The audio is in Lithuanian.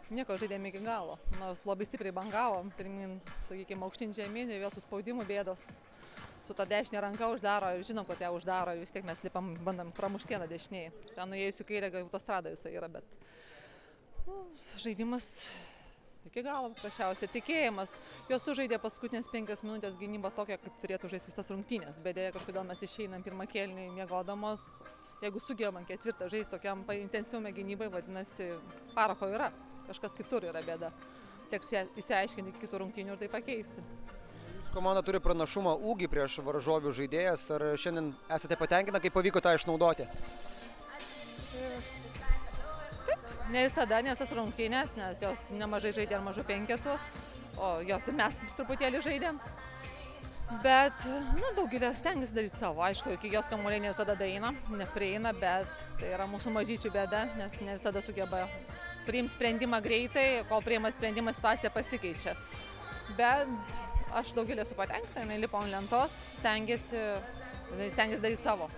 Nieko, žaidėme iki galo. Nors labai stipriai bangavom, pirmin, sakykime, aukštyn žemyn, vėl su spaudimu bėdos. Su ta dešinė ranka uždaro ir žinom, kad ją uždaro ir vis tiek mes lipam, bandam pramušti sieną dešiniai. Ten nuėjus į kairę, autostrada visai yra, bet žaidimas iki galo paprasčiausiai. Tikėjimas. Jos sužaidė paskutinės 5 minutės gynybą tokią, kaip turėtų žaisti tas rungtynės. Bet dėja, kažkodėl mes išeinam pirmą kėlinį miegodamos. Jeigu sugebam ketvirtą žaisti tokiam intensyviame gynybai, vadinasi, parako yra. Kažkas kitur yra bėda. Teks įsiaiškinti kitų rungtynių ir tai pakeisti. Jūsų komanda turi pranašumą ūgį prieš varžovių žaidėjas. Ar šiandien esate patenkinę, kaip pavyko tą išnaudoti? Ne visada, nes tas rungtynės, nes jos nemažai žaidė ar mažų penketų, o jos ir mes truputėlį žaidėm. Bet, daugelė stengiasi daryti savo. Aišku, iki jos kamuoliai ne visada daeina, neprieina, bet tai yra mūsų mažyčių bėda, nes ne visada sugeba priimti sprendimą greitai, kol priima sprendimą situacija pasikeičia. Bet aš daugelį esu patenkinta, jinai lipo ant lentos, stengiasi daryti savo.